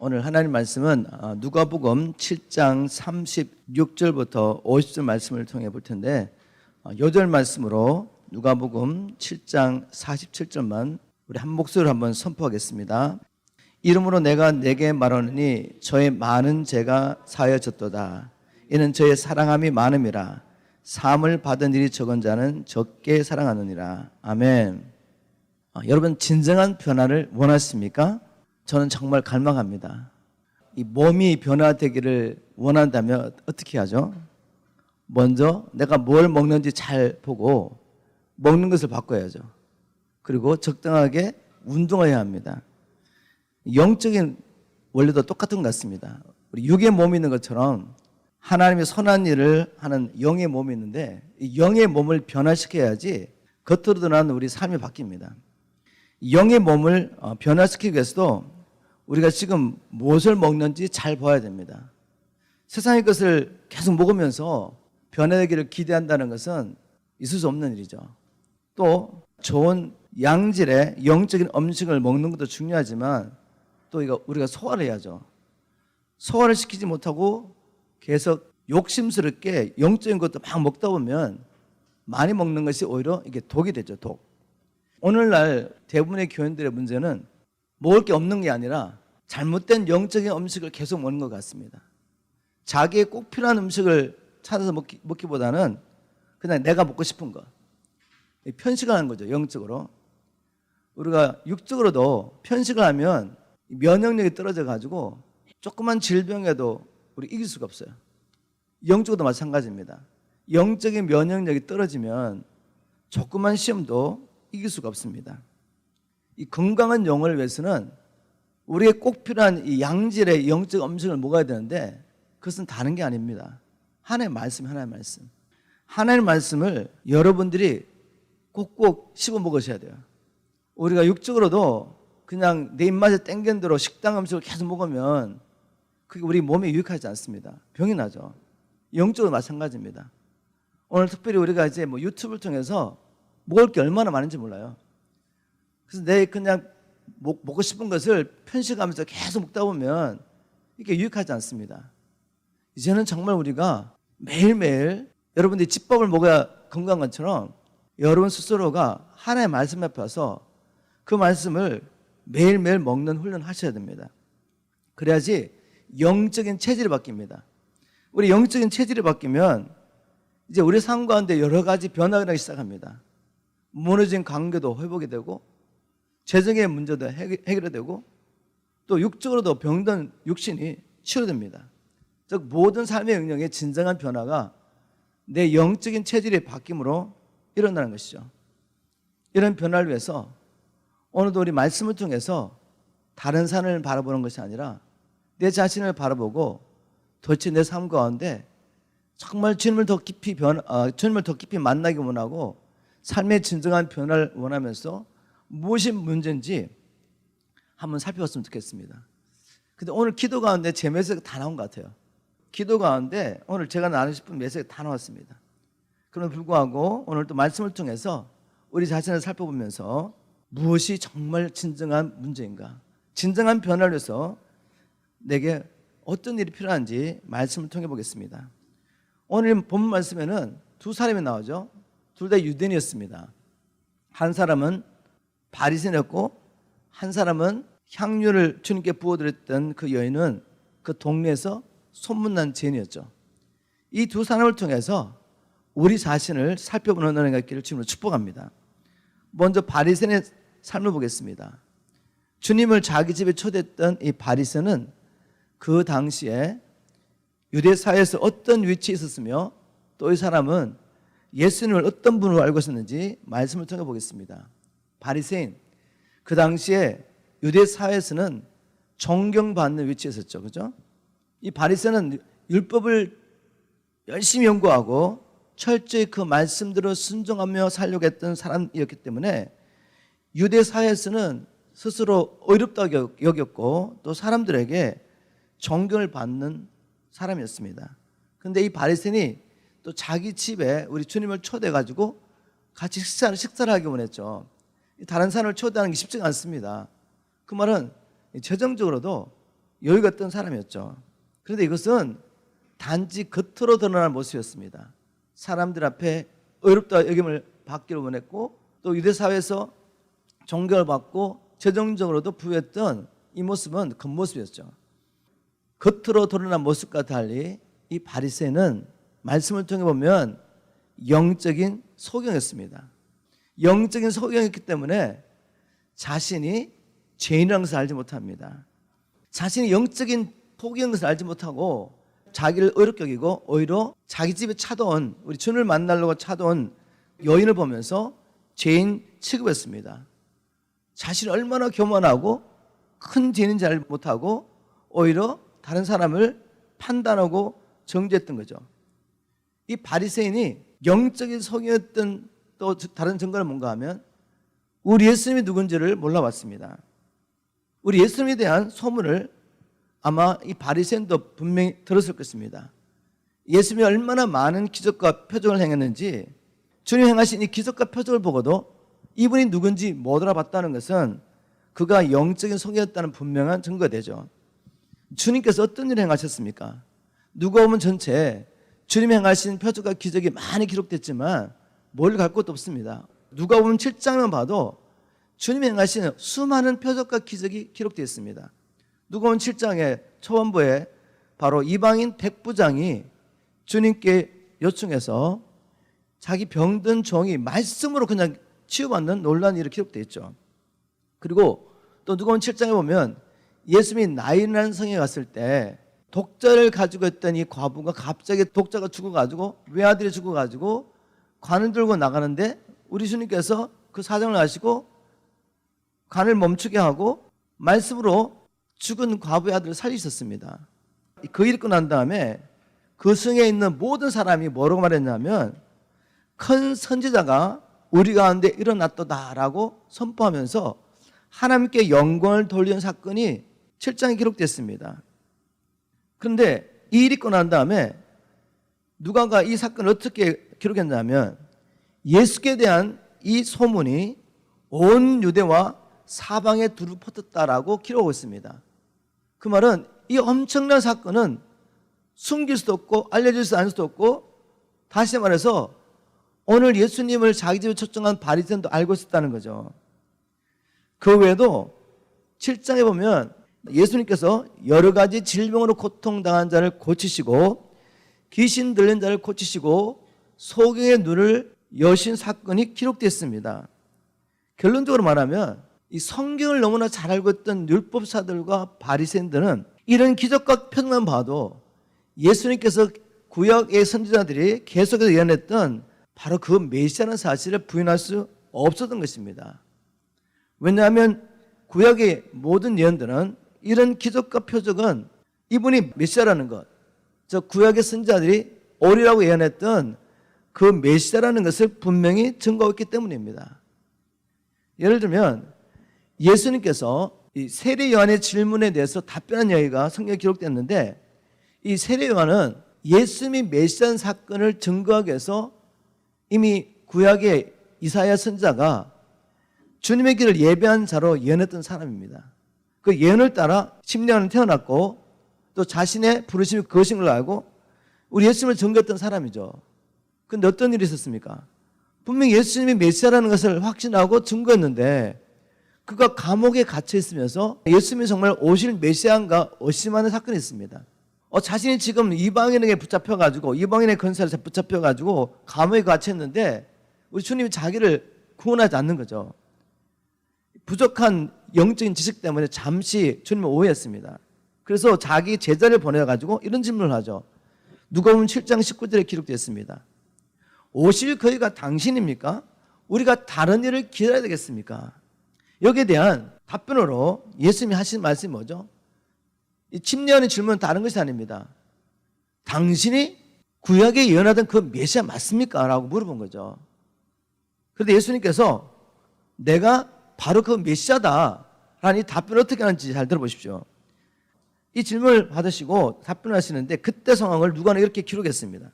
오늘 하나님 말씀은 누가복음 7장 36절부터 50절 말씀을 통해 볼 텐데 요절 말씀으로 누가복음 7장 47절만 우리 한 목소리로 한번 선포하겠습니다. 이름으로 내가 내게 말하노니 저의 많은 죄가 사하여졌도다. 이는 저의 사랑함이 많음이라. 사함을 받은 일이 적은 자는 적게 사랑하느니라. 아멘. 여러분 진정한 변화를 원하십니까? 저는 정말 갈망합니다. 이 몸이 변화되기를 원한다면 어떻게 하죠? 먼저 내가 뭘 먹는지 잘 보고 먹는 것을 바꿔야죠. 그리고 적당하게 운동해야 합니다. 영적인 원리도 똑같은 것 같습니다. 우리 육의 몸이 있는 것처럼 하나님의 선한 일을 하는 영의 몸이 있는데 이 영의 몸을 변화시켜야지 겉으로 드러나는 우리 삶이 바뀝니다. 영의 몸을 변화시키기 위해서도 우리가 지금 무엇을 먹는지 잘 봐야 됩니다. 세상의 것을 계속 먹으면서 변화되기를 기대한다는 것은 있을 수 없는 일이죠. 또 좋은 양질의 영적인 음식을 먹는 것도 중요하지만 또 이거 우리가 소화를 해야죠. 소화를 시키지 못하고 계속 욕심스럽게 영적인 것도 막 먹다 보면 많이 먹는 것이 오히려 이게 독이 되죠, 독. 오늘날 대부분의 교인들의 문제는 먹을 게 없는 게 아니라 잘못된 영적인 음식을 계속 먹는 것 같습니다. 자기의 꼭 필요한 음식을 찾아서 먹기보다는 그냥 내가 먹고 싶은 것. 편식을 하는 거죠, 영적으로. 우리가 육적으로도 편식을 하면 면역력이 떨어져가지고 조그만 질병에도 우리 이길 수가 없어요. 영적으로도 마찬가지입니다. 영적인 면역력이 떨어지면 조그만 시험도 이길 수가 없습니다. 이 건강한 영혼을 위해서는 우리의 꼭 필요한 이 양질의 영적 음식을 먹어야 되는데 그것은 다른 게 아닙니다. 하나님의 말씀, 하나님의 말씀. 하나님의 말씀을 여러분들이 꼭꼭 씹어 먹으셔야 돼요. 우리가 육적으로도 그냥 내 입맛에 땡기는 대로 식당 음식을 계속 먹으면 그게 우리 몸에 유익하지 않습니다. 병이 나죠. 영적으로 마찬가지입니다. 오늘 특별히 우리가 이제 유튜브를 통해서 먹을 게 얼마나 많은지 몰라요. 그래서 내 그냥 먹고 싶은 것을 편식하면서 계속 먹다 보면 이게 유익하지 않습니다. 이제는 정말 우리가 매일매일 여러분들이 집밥을 먹어야 건강한 것처럼 여러분 스스로가 하나의 말씀 앞에 와서 그 말씀을 매일매일 먹는 훈련을 하셔야 됩니다. 그래야지 영적인 체질이 바뀝니다. 우리 영적인 체질이 바뀌면 이제 우리 삶 가운데 여러 가지 변화가 나기 시작합니다. 무너진 관계도 회복이 되고 재정의 문제도 해결되고 또 육적으로도 병든 육신이 치료됩니다. 즉 모든 삶의 영역의 진정한 변화가 내 영적인 체질의 바뀜으로 일어나는 것이죠. 이런 변화를 위해서 오늘도 우리 말씀을 통해서 다른 산을 바라보는 것이 아니라 내 자신을 바라보고 도대체 내 삶 가운데 정말 주님을 더 깊이 만나기 원하고 삶의 진정한 변화를 원하면서 무엇이 문제인지 한번 살펴봤으면 좋겠습니다. 근데 오늘 기도 가운데 제 메시지가 다 나온 것 같아요. 기도 가운데 오늘 제가 나누고 싶은 메시지가 다 나왔습니다. 그럼에도 불구하고 오늘 또 말씀을 통해서 우리 자신을 살펴보면서 무엇이 정말 진정한 문제인가, 진정한 변화를 위해서 내게 어떤 일이 필요한지 말씀을 통해 보겠습니다. 오늘 본 말씀에는 두 사람이 나오죠. 둘 다 유대인이었습니다. 한 사람은 바리새인이었고 한 사람은 향유를 주님께 부어드렸던 그 여인은 그 동네에서 소문난 죄인이었죠. 이 두 사람을 통해서 우리 자신을 살펴보는 은혜가 있기를 주님으로 축복합니다. 먼저 바리새인의 삶을 보겠습니다. 주님을 자기 집에 초대했던 이 바리새인은 그 당시에 유대 사회에서 어떤 위치에 있었으며 또 이 사람은 예수님을 어떤 분으로 알고 있었는지 말씀을 통해 보겠습니다. 바리새인, 그 당시에 유대 사회에서는 존경받는 위치에 있었죠. 그죠? 이 바리새인은 율법을 열심히 연구하고 철저히 그 말씀대로 순종하며 살려고 했던 사람이었기 때문에 유대 사회에서는 스스로 어렵다고 여겼고 또 사람들에게 존경을 받는 사람이었습니다. 그런데 이 바리새인이 또 자기 집에 우리 주님을 초대해가지고 같이 식사를 하기 원했죠. 다른 사람을 초대하는 게 쉽지가 않습니다. 그 말은 재정적으로도 여유가 있던 사람이었죠. 그런데 이것은 단지 겉으로 드러나는 모습이었습니다. 사람들 앞에 어렵다 여김을 받기를 원했고 또 유대 사회에서 존경을 받고 재정적으로도 부유했던 이 모습은 겉모습이었죠. 겉으로 드러난 모습과 달리 이 바리새인은 말씀을 통해 보면 영적인 소경이었습니다. 영적인 소경이었기 때문에 자신이 죄인이라는 것을 알지 못합니다. 자신이 영적인 소경인 것을 알지 못하고 자기를 어렵게 여기고 오히려 자기 집에 찾아온 우리 주님을 만나려고 찾아온 여인을 보면서 죄인 취급했습니다. 자신이 얼마나 교만하고 큰 죄인인지 알지 못하고 오히려 다른 사람을 판단하고 정죄했던 거죠. 이 바리새인이 영적인 소경이었던 또 다른 증거는 뭔가 하면 우리 예수님이 누군지를 몰라봤습니다. 우리 예수님에 대한 소문을 아마 이 바리새인도 분명히 들었을 것입니다. 예수님이 얼마나 많은 기적과 표적을 행했는지 주님 행하신 이 기적과 표적을 보고도 이분이 누군지 못 알아봤다는 것은 그가 영적인 소경이었다는 분명한 증거가 되죠. 주님께서 어떤 일을 행하셨습니까? 누가복음 전체에 주님 행하신 표적과 기적이 많이 기록됐지만 뭘 갈 것도 없습니다. 누가복음 7장만 봐도 주님 행하신 수많은 표적과 기적이 기록되어 있습니다. 누가복음 7장의 초반부에 바로 이방인 백부장이 주님께 요청해서 자기 병든 종이 말씀으로 그냥 치유받는 놀라운 일이 기록되어 있죠. 그리고 또 누가복음 7장에 보면 예수님이 나인이라는 성에 갔을 때 독자를 가지고 있던 이 과부가 갑자기 독자가 죽어가지고 외아들이 죽어가지고 관을 들고 나가는데 우리 주님께서 그 사정을 아시고 관을 멈추게 하고 말씀으로 죽은 과부의 아들을 살리셨습니다. 그 일 있고 난 다음에 그 성에 있는 모든 사람이 뭐라고 말했냐면 큰 선지자가 우리 가운데 일어났도다라고 선포하면서 하나님께 영광을 돌리는 사건이 7장에 기록됐습니다. 그런데 이 일이 있고 난 다음에 누가가 이 사건을 어떻게 기록했냐면 예수께 대한 이 소문이 온 유대와 사방에 두루 퍼졌다라고 기록하고 있습니다. 그 말은 이 엄청난 사건은 숨길 수도 없고 알려질 않을 수도 없고 다시 말해서 오늘 예수님을 자기 집에 초청한 바리새인도 알고 있었다는 거죠. 그 외에도 7장에 보면 예수님께서 여러 가지 질병으로 고통당한 자를 고치시고 귀신 들린 자를 고치시고 소경의 눈을 여신 사건이 기록됐습니다. 결론적으로 말하면 이 성경을 너무나 잘 알고 있던 율법사들과 바리새인들은 이런 기적과 표적만 봐도 예수님께서 구약의 선지자들이 계속해서 예언했던 바로 그 메시아라는 사실을 부인할 수 없었던 것입니다. 왜냐하면 구약의 모든 예언들은 이런 기적과 표적은 이분이 메시아라는 것, 저 구약의 선지자들이 오리라고 예언했던 그 메시아라는 것을 분명히 증거했기 때문입니다. 예를 들면 예수님께서 이 세례 요한의 질문에 대해서 답변한 이야기가 성경에 기록됐는데 이 세례 요한은 예수님이 메시아인 사건을 증거하기 위해서 이미 구약의 이사야 선지자가 주님의 길을 예배한 자로 예언했던 사람입니다. 그 예언을 따라 심령은 태어났고 또 자신의 부르심이 그것인 걸 알고 우리 예수님을 증거했던 사람이죠. 그런데 어떤 일이 있었습니까? 분명히 예수님이 메시아라는 것을 확신하고 증거했는데 그가 감옥에 갇혀 있으면서 예수님이 정말 오실 메시아인가 의심하는 사건이 있습니다. 자신이 지금 이방인에게 붙잡혀가지고 이방인의 권세를 붙잡혀가지고 감옥에 갇혔는데 우리 주님이 자기를 구원하지 않는 거죠. 부족한 영적인 지식 때문에 잠시 주님을 오해했습니다. 그래서 자기 제자를 보내가지고 이런 질문을 하죠. 누가복음 7장 19절에 기록되어 있습니다. 오실 그이가 당신입니까? 우리가 다른 일을 기다려야 되겠습니까? 여기에 대한 답변으로 예수님이 하신 말씀이 뭐죠? 이 침례하는 질문은 다른 것이 아닙니다. 당신이 구약에 예언하던 그 메시아 맞습니까? 라고 물어본 거죠. 그런데 예수님께서 내가 바로 그 메시아다 라는 이 답변을 어떻게 하는지 잘 들어보십시오. 이 질문을 받으시고 답변을 하시는데 그때 상황을 누가는 이렇게 기록했습니다.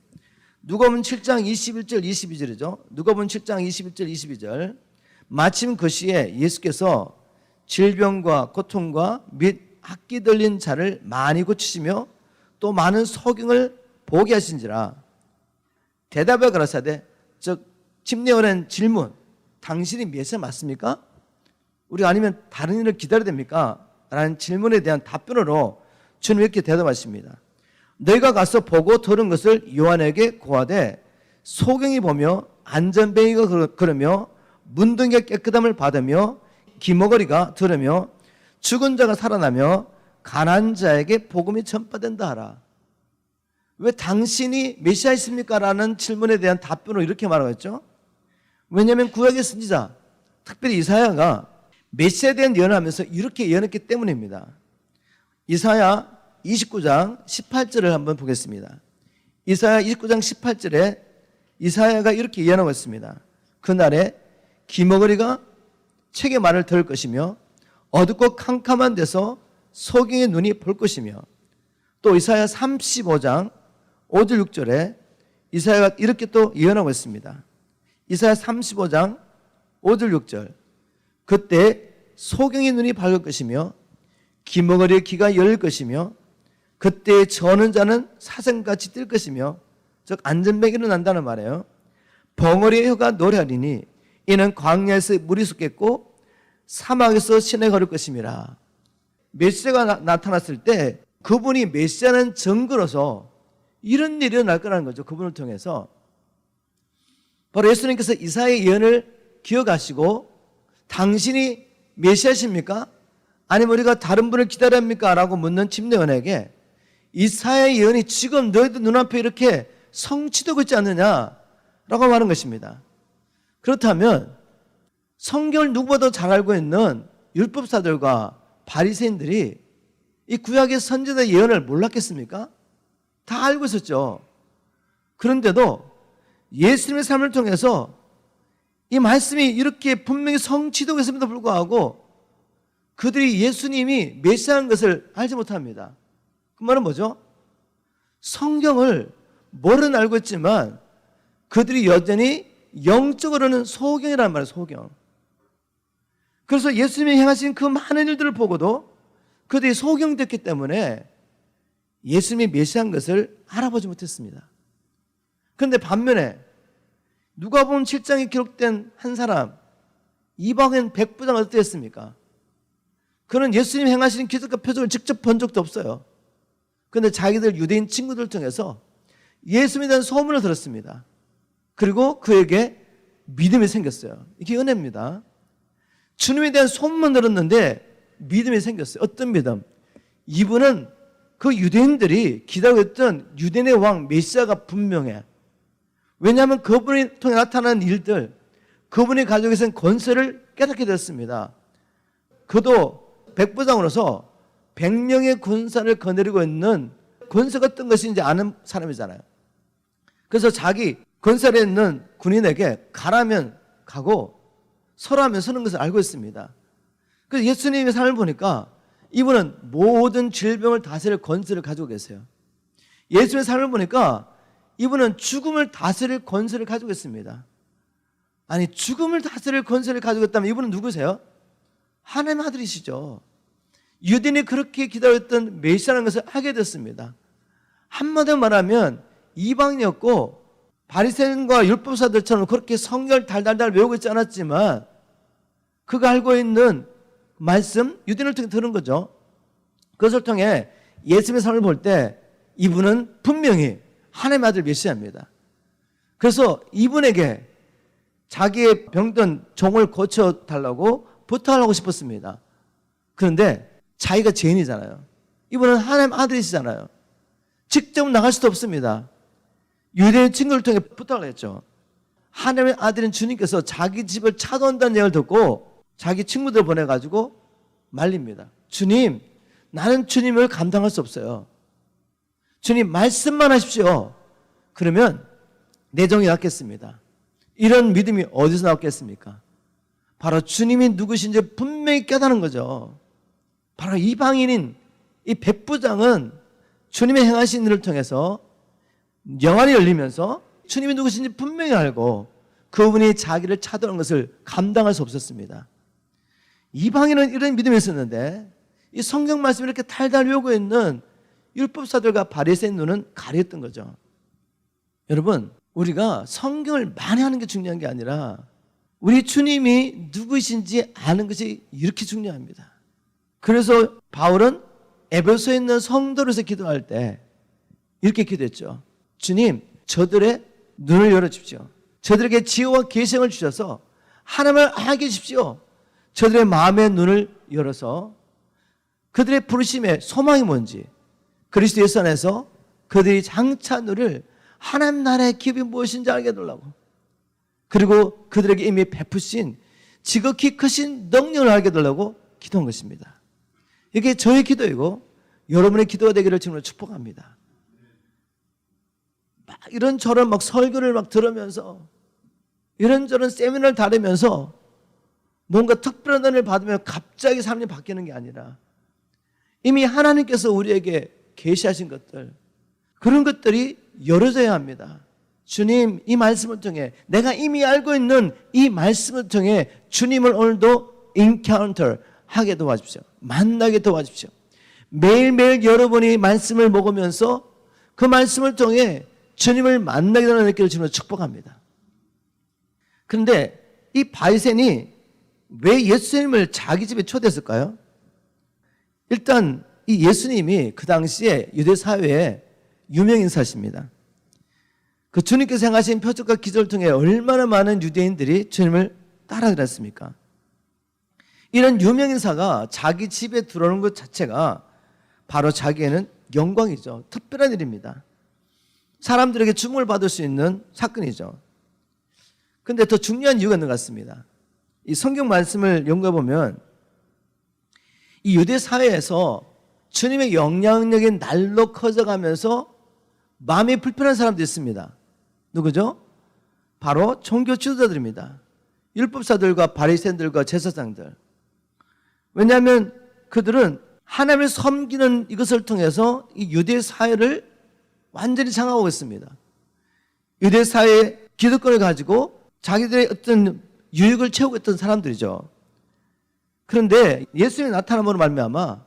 누가복음 7장 21절 22절이죠. 누가복음 7장 21절 22절. 마침 그 시에 예수께서 질병과 고통과 및 악기 들린 자를 많이 고치시며 또 많은 소경을 보게 하신지라. 대답에 가라사대, 즉 침례원의 질문, 당신이 메시아 맞습니까? 우리가 아니면 다른 일을 기다려야 됩니까? 라는 질문에 대한 답변으로 주님 이렇게 대답하십니다. 너희가 가서 보고 들은 것을 요한에게 고하되 소경이 보며 안전뱅이가 걸으며 문둥이가 깨끗함을 받으며 기머거리가 들으며 죽은 자가 살아나며 가난한 자에게 복음이 전파된다 하라. 왜 당신이 메시아이십니까? 라는 질문에 대한 답변으로 이렇게 말하고 있죠. 왜냐하면 구약의 선지자, 특별히 이사야가 메시아에 대한 예언을 하면서 이렇게 예언했기 때문입니다. 이사야 29장 18절을 한번 보겠습니다. 이사야 29장 18절에 이사야가 이렇게 예언하고 있습니다. 그날에 기머거리가 책의 말을 들을 것이며 어둡고 캄캄한 데서 소경의 눈이 볼 것이며, 또 이사야 35장 5절 6절에 이사야가 이렇게 또 예언하고 있습니다. 이사야 35장 5절 6절, 그때 소경의 눈이 밝을 것이며 기머거리의 귀가 열릴 것이며 그때 저는 자는 사슴같이 뛸 것이며, 즉 안전뱅이로 난다는 말이에요. 벙어리의 혀가 노래하리니 이는 광야에서 물이 솟겠고 사막에서 시내가 흐를 것임이라. 메시아가 나타났을 때 그분이 메시아는 증거로서 이런 일이 일어날 거라는 거죠. 그분을 통해서. 바로 예수님께서 이사야의 예언을 기억하시고 당신이 메시아십니까? 아니면 우리가 다른 분을 기다려야 합니까? 라고 묻는 침례원에게 이사야의 예언이 지금 너희들 눈앞에 이렇게 성취되고 있지 않느냐? 라고 말하는 것입니다. 그렇다면 성경을 누구보다 잘 알고 있는 율법사들과 바리새인들이 이 구약의 선지자의 예언을 몰랐겠습니까? 다 알고 있었죠. 그런데도 예수님의 삶을 통해서 이 말씀이 이렇게 분명히 성취되고 있음에도 불구하고 그들이 예수님이 메시아인 것을 알지 못합니다. 그 말은 뭐죠? 성경을 뭐는 알고 있지만 그들이 여전히 영적으로는 소경이라는 말이에요. 소경. 그래서 예수님이 행하신 그 많은 일들을 보고도 그들이 소경됐기 때문에 예수님이 메시아인 것을 알아보지 못했습니다. 그런데 반면에 누가복음 7장에 기록된 한 사람, 이방인 백부장은 어땠습니까? 그는 예수님 행하시는 기적과 표적을 직접 본 적도 없어요. 그런데 자기들 유대인 친구들 통해서 예수님에 대한 소문을 들었습니다. 그리고 그에게 믿음이 생겼어요. 이게 은혜입니다. 주님에 대한 소문만 들었는데 믿음이 생겼어요. 어떤 믿음? 이분은 그 유대인들이 기다리고 있던 유대인의 왕 메시아가 분명해. 왜냐하면 그분이 통해 나타나는 일들, 그분이 가지고 계신 권세를 깨닫게 됐습니다. 그도 백부장으로서 100명의 군사를 거느리고 있는 권세가 어떤 것인지 아는 사람이잖아요. 그래서 자기 권세에 있는 군인에게 가라면 가고 서라면 서는 것을 알고 있습니다. 그래서 예수님의 삶을 보니까 이분은 모든 질병을 다스릴 권세를 가지고 계세요. 예수님의 삶을 보니까 이분은 죽음을 다스릴 권세를 가지고 있습니다. 아니, 죽음을 다스릴 권세를 가지고 있다면 이분은 누구세요? 하나님의 아들이시죠. 유대인이 그렇게 기다렸던 메시아라는 것을 알게 됐습니다. 한마디로 말하면 이방인이었고 바리새인과 율법사들처럼 그렇게 성경을 달달달 외우고 있지 않았지만 그가 알고 있는 말씀, 유대인을 통해 들은 거죠. 그것을 통해 예수님의 삶을 볼 때 이분은 분명히 하나님의 아들 메시아입니다. 그래서 이분에게 자기의 병든 종을 고쳐달라고 부탁을 하고 싶었습니다. 그런데 자기가 죄인이잖아요. 이분은 하나님 아들이시잖아요. 직접 나갈 수도 없습니다. 유대인 친구를 통해 부탁을 했죠. 하나님의 아들인 주님께서 자기 집을 찾아온다는 얘기를 듣고 자기 친구들 보내가지고 말립니다. 주님, 나는 주님을 감당할 수 없어요. 주님, 말씀만 하십시오. 그러면 내 종이 낫겠습니다. 이런 믿음이 어디서 나왔겠습니까? 바로 주님이 누구신지 분명히 깨닫는 거죠. 바로 이방인인 이 백부장은 주님의 행하신 일을 통해서 영안이 열리면서 주님이 누구신지 분명히 알고 그분이 자기를 찾아오는 것을 감당할 수 없었습니다. 이방인은 이런 믿음이 있었는데 이 성경 말씀을 이렇게 달달 외우고 있는 율법사들과 바리새인 눈은 가렸던 거죠. 여러분, 우리가 성경을 많이 하는 게 중요한 게 아니라 우리 주님이 누구이신지 아는 것이 이렇게 중요합니다. 그래서 바울은 에베소에 있는 성도로서 기도할 때 이렇게 기도했죠. 주님, 저들의 눈을 열어주십시오. 저들에게 지혜와 계시를 주셔서 하나님을 알게 해주십시오. 저들의 마음의 눈을 열어서 그들의 부르심의 소망이 뭔지, 그리스도 예수 안에서 그들이 장차 누릴 하나님 나라의 기업이 무엇인지 알게 해달라고, 그리고 그들에게 이미 베푸신 지극히 크신 능력을 알게 해달라고 기도한 것입니다. 이게 저의 기도이고 여러분의 기도가 되기를 주님으로 축복합니다. 막 이런저런 막 설교를 막 들으면서 이런저런 세미나를 다니면서 뭔가 특별한 은혜를 받으면 갑자기 삶이 바뀌는 게 아니라 이미 하나님께서 우리에게 계시하신 것들, 그런 것들이 열어져야 합니다. 주님, 이 말씀을 통해, 내가 이미 알고 있는 이 말씀을 통해 주님을 오늘도 인카운터 하게 도와주십시오. 만나게 도와주십시오. 매일매일 여러분이 말씀을 먹으면서 그 말씀을 통해 주님을 만나게 되는 느낌을 주님으로 축복합니다. 그런데 이 바리새인이 왜 예수님을 자기 집에 초대했을까요? 일단 이 예수님이 그 당시에 유대 사회에 유명 인사십니다. 그 주님께서 행하신 표적과 기적을 통해 얼마나 많은 유대인들이 주님을 따라들었습니까? 이런 유명 인사가 자기 집에 들어오는 것 자체가 바로 자기에는 영광이죠. 특별한 일입니다. 사람들에게 주목을 받을 수 있는 사건이죠. 그런데 더 중요한 이유가 있는 것 같습니다. 이 성경 말씀을 연구해 보면 이 유대 사회에서 주님의 영향력이 날로 커져가면서 마음이 불편한 사람도 있습니다. 누구죠? 바로 종교 지도자들입니다. 율법사들과 바리새인들과 제사장들. 왜냐하면 그들은 하나님을 섬기는 이것을 통해서 이 유대 사회를 완전히 장악하고 있습니다. 유대 사회의 기득권을 가지고 자기들의 어떤 유익을 채우고 있던 사람들이죠. 그런데 예수님이 나타남으로 말미암아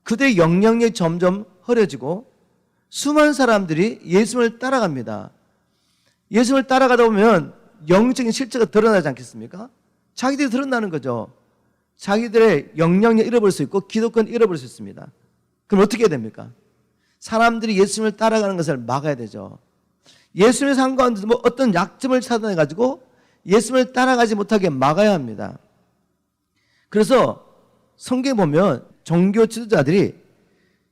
그들의 영향력이 점점 흐려지고 수많은 사람들이 예수님을 따라갑니다. 예수님을 따라가다 보면 영적인 실체가 드러나지 않겠습니까? 자기들이 드러나는 거죠. 자기들의 영향력 잃어버릴 수 있고 기득권 잃어버릴 수 있습니다. 그럼 어떻게 해야 됩니까? 사람들이 예수님을 따라가는 것을 막아야 되죠. 예수님의 삶 가운데서 뭐 어떤 약점을 찾아내가지고 예수님을 따라가지 못하게 막아야 합니다. 그래서 성경에 보면 종교 지도자들이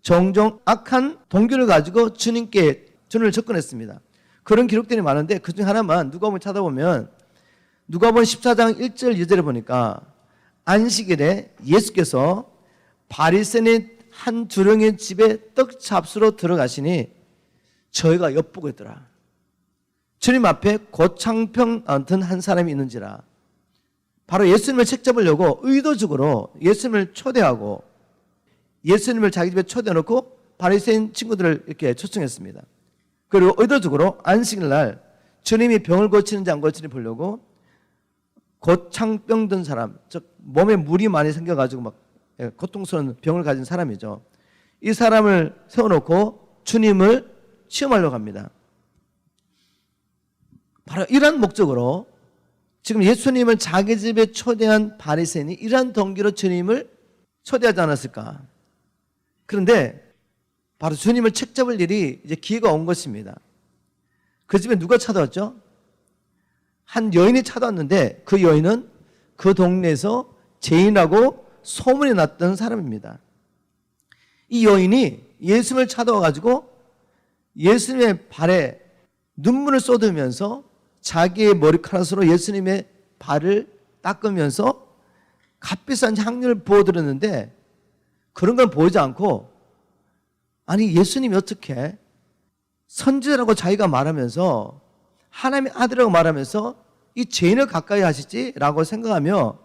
종종 악한 동기를 가지고 주님께 접근했습니다. 그런 기록들이 많은데 그중 하나만 누가복음 찾아보면 누가복음 14장 1절 2절에 보니까 안식일에 예수께서 바리새인의 한 두령의 집에 떡 잡수러 들어가시니 저희가 엿보고 있더라. 주님 앞에 고창평 같은 한 사람이 있는지라. 바로 예수님을 책잡으려고 의도적으로 예수님을 초대하고 예수님을 자기 집에 초대해놓고 바리새인 친구들을 이렇게 초청했습니다. 그리고 의도적으로 안식일 날 주님이 병을 고치는지 안 고치는지 보려고 고창병 든 사람, 즉 몸에 물이 많이 생겨가지고 막 고통스러운 병을 가진 사람이죠. 이 사람을 세워놓고 주님을 시험하려고 합니다. 바로 이러한 목적으로 지금 예수님을 자기 집에 초대한 바리새인이 이러한 동기로 주님을 초대하지 않았을까? 그런데 바로 주님을 책잡을 일이 이제 기회가 온 것입니다. 그 집에 누가 찾아왔죠? 한 여인이 찾아왔는데 그 여인은 그 동네에서 죄인이라고 소문이 났던 사람입니다. 이 여인이 예수님을 찾아와가지고 예수님의 발에 눈물을 쏟으면서 자기의 머리카락으로 예수님의 발을 닦으면서 값비싼 향료를 부어드렸는데 그런 건 보이지 않고, 아니 예수님이 어떻게 선지자라고 자기가 말하면서 하나님의 아들이라고 말하면서 이 죄인을 가까이 하시지? 라고 생각하며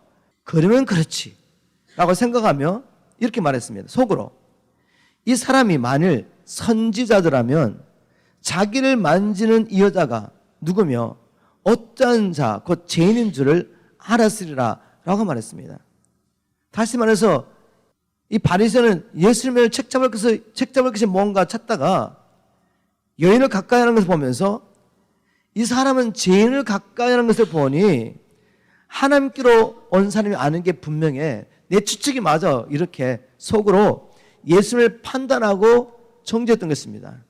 그러면 그렇지 라고 생각하며 이렇게 말했습니다. 속으로 이 사람이 만일 선지자더라면 자기를 만지는 이 여자가 누구며 어떠한 자 곧 죄인인 줄을 알았으리라 라고 말했습니다. 다시 말해서 이 바리새인은 예수님을 책잡을 것이 뭔가 찾다가 여인을 가까이 하는 것을 보면서 이 사람은 죄인을 가까이 하는 것을 보니 하나님께로 온 사람이 아는 게 분명해. 내 추측이 맞아. 이렇게 속으로 예수님을 판단하고 정죄했던 것입니다.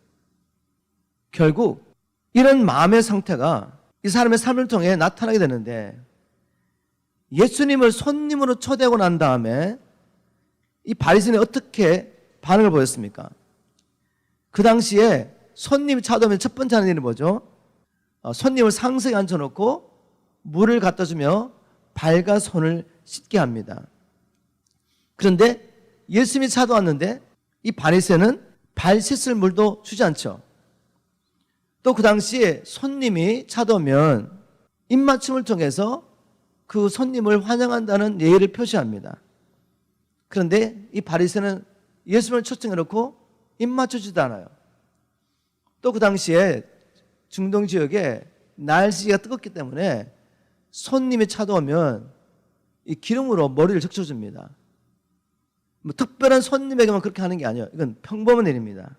결국 이런 마음의 상태가 이 사람의 삶을 통해 나타나게 되는데, 예수님을 손님으로 초대하고 난 다음에 이 바리새인이 어떻게 반응을 보였습니까? 그 당시에 손님이 찾아오면 첫 번째 하는 일이 뭐죠? 손님을 상석에 앉혀놓고 물을 갖다 주며 발과 손을 씻게 합니다. 그런데 예수님이 찾아왔는데 이 바리새인은 발 씻을 물도 주지 않죠. 또 그 당시에 손님이 찾아오면 입맞춤을 통해서 그 손님을 환영한다는 예의를 표시합니다. 그런데 이 바리새인은 예수님을 초청해놓고 입맞춰주지도 않아요. 또 그 당시에 중동 지역에 날씨가 뜨겁기 때문에 손님이 찾아오면 이 기름으로 머리를 적셔줍니다. 뭐 특별한 손님에게만 그렇게 하는 게 아니에요. 이건 평범한 일입니다.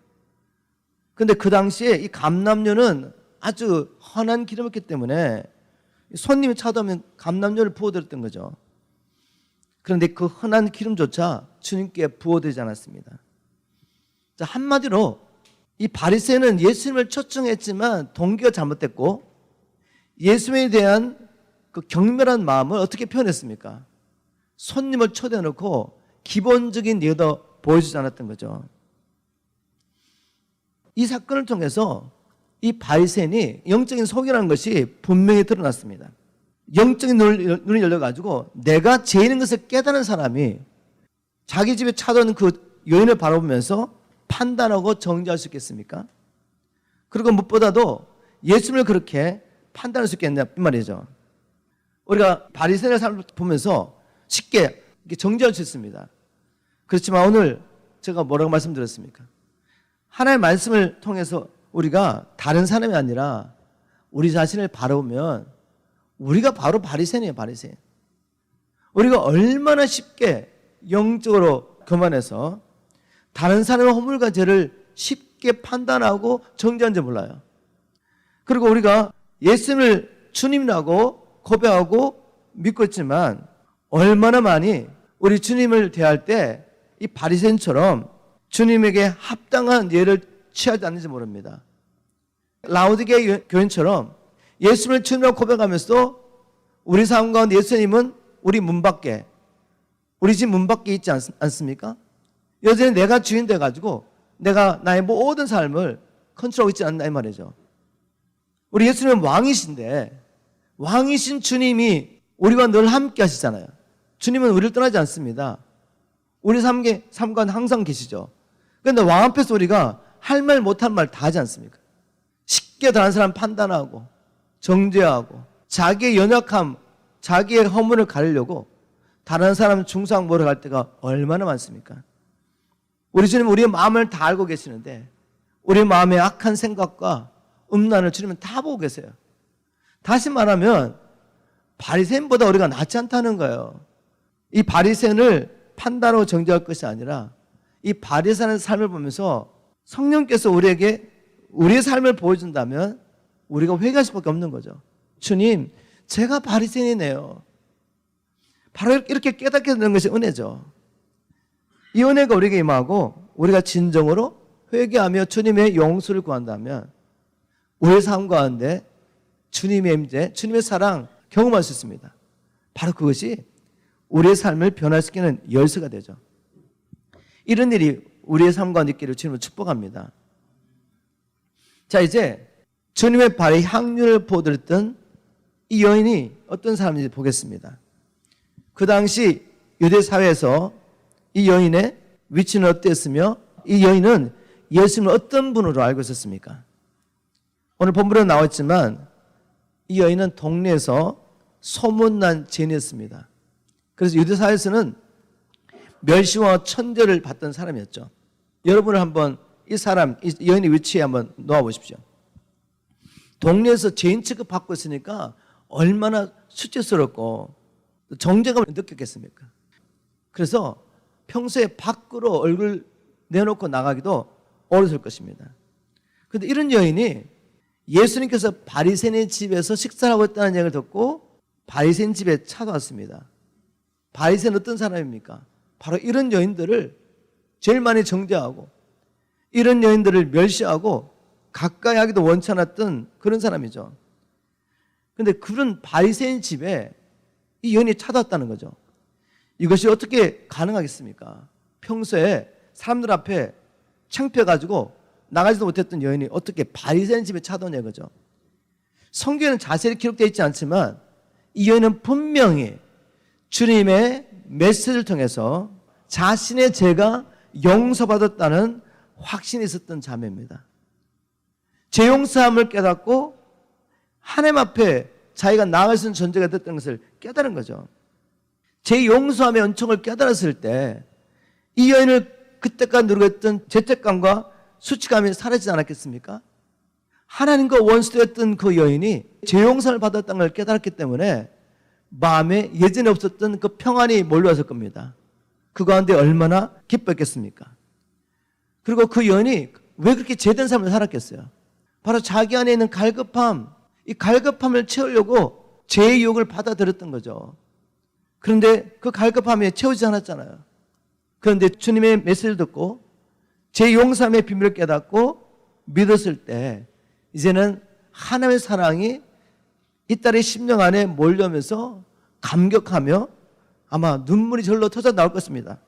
그런데 그 당시에 이 감람료는 아주 흔한 기름이었기 때문에 손님이 찾아오면 감람료를 부어드렸던 거죠. 그런데 그 흔한 기름조차 주님께 부어드리지 않았습니다. 자, 한마디로 이 바리새인은 예수님을 초청했지만 동기가 잘못됐고, 예수님에 대한 그 경멸한 마음을 어떻게 표현했습니까? 손님을 초대해놓고 기본적인 예도 보여주지 않았던 거죠. 이 사건을 통해서 이 바리새인이 영적인 소견이라는 것이 분명히 드러났습니다. 영적인 눈이 열려가지고 내가 죄인인 것을 깨달은 사람이 자기 집에 찾아오는 그 여인을 바라보면서 판단하고 정죄할 수 있겠습니까? 그리고 무엇보다도 예수님을 그렇게 판단할 수 있겠냐 이 말이죠. 우리가 바리새인의 삶을 보면서 쉽게 정죄할 수 있습니다. 그렇지만 오늘 제가 뭐라고 말씀드렸습니까? 하나님의 말씀을 통해서 우리가 다른 사람이 아니라 우리 자신을 바라보면 우리가 바로 바리새인이에요. 바리새인. 우리가 얼마나 쉽게 영적으로 교만해서 다른 사람의 허물과 죄를 쉽게 판단하고 정죄하는지 몰라요. 그리고 우리가 예수님을 주님이라고 고백하고 믿고 있지만 얼마나 많이 우리 주님을 대할 때 이 바리새인처럼 주님에게 합당한 예를 취하지 않는지 모릅니다. 라오디게 교인처럼 예수님을 주님이라고 고백하면서도 우리 삶 가운데 예수님은 우리 문 밖에, 우리 집 문 밖에 있지 않습니까? 여전히 내가 주인 돼가지고 내가 나의 모든 삶을 컨트롤하고 있지 않나 이 말이죠. 우리 예수님은 왕이신데 왕이신 주님이 우리와 늘 함께 하시잖아요. 주님은 우리를 떠나지 않습니다. 우리 삶 가운데 항상 계시죠. 그런데 왕 앞에서 우리가 할 말 못할 말 다 하지 않습니까? 쉽게 다른 사람 판단하고 정죄하고 자기의 연약함, 자기의 허물을 가리려고 다른 사람 중상모를 할 때가 얼마나 많습니까? 우리 주님은 우리의 마음을 다 알고 계시는데 우리 마음의 악한 생각과 음란을 주님은 다 보고 계세요. 다시 말하면 바리새인보다 우리가 낫지 않다는 거예요. 이 바리새인을 판단하고 정죄할 것이 아니라 이 바리새인의 삶을 보면서 성령께서 우리에게 우리의 삶을 보여준다면 우리가 회개할 수밖에 없는 거죠. 주님, 제가 바리새인이네요. 바로 이렇게 깨닫게 되는 것이 은혜죠. 이 은혜가 우리에게 임하고 우리가 진정으로 회개하며 주님의 용서를 구한다면 우리의 삶 가운데 주님의 임재, 주님의 사랑 경험할 수 있습니다. 바로 그것이 우리의 삶을 변화시키는 열쇠가 되죠. 이런 일이 우리의 삶 가운데 있기를 주님을 축복합니다. 자, 이제 주님의 발에 향유를 부어드렸던 이 여인이 어떤 사람인지 보겠습니다. 그 당시 유대 사회에서 이 여인의 위치는 어땠으며 이 여인은 예수님을 어떤 분으로 알고 있었습니까? 오늘 본문에 나왔지만 이 여인은 동네에서 소문난 죄인이었습니다. 그래서 유대 사회에서는 멸시와 천대를 받던 사람이었죠. 여러분을 한번 이 여인의 위치에 한번 놓아보십시오. 동네에서 죄인 취급받고 있으니까 얼마나 수치스럽고 정죄감을 느꼈겠습니까? 그래서 평소에 밖으로 얼굴 내놓고 나가기도 어려울 것입니다. 그런데 이런 여인이 예수님께서 바리새인의 집에서 식사를 하고 있다는 얘기를 듣고 바리새인 집에 찾아왔습니다. 바리새인은 어떤 사람입니까? 바로 이런 여인들을 제일 많이 정죄하고 이런 여인들을 멸시하고 가까이 하기도 원치 않았던 그런 사람이죠. 그런데 그런 바리새인 집에 이 여인이 찾아왔다는 거죠. 이것이 어떻게 가능하겠습니까? 평소에 사람들 앞에 창피해가지고 나가지도 못했던 여인이 어떻게 바리새인 집에 찾아오냐 이거죠. 성경에는 자세히 기록되어 있지 않지만 이 여인은 분명히 주님의 메시지를 통해서 자신의 죄가 용서받았다는 확신이 있었던 자매입니다. 죄 용서함을 깨닫고 하나님 앞에 자기가 나아갈 수 있는 존재가 됐다는 것을 깨달은 거죠. 죄 용서함의 은총을 깨달았을 때 이 여인을 그때까지 누리고 있던 죄책감과 수치감이 사라지지 않았겠습니까? 하나님과 원수되었던 그 여인이 죄 용서를 받았다는 걸 깨달았기 때문에 마음에 예전에 없었던 그 평안이 몰려왔을 겁니다. 그 가운데 얼마나 기뻤겠습니까? 그리고 그 여인이 왜 그렇게 죄된 삶을 살았겠어요? 바로 자기 안에 있는 갈급함, 이 갈급함을 채우려고 죄의 유혹을 받아들였던 거죠. 그런데 그 갈급함이 채우지 않았잖아요. 그런데 주님의 메시지를 듣고 제 용서함의 비밀을 깨닫고 믿었을 때 이제는 하나님의 사랑이 이 딸의 심령 안에 몰려오면서 감격하며 아마 눈물이 절로 터져 나올 것입니다.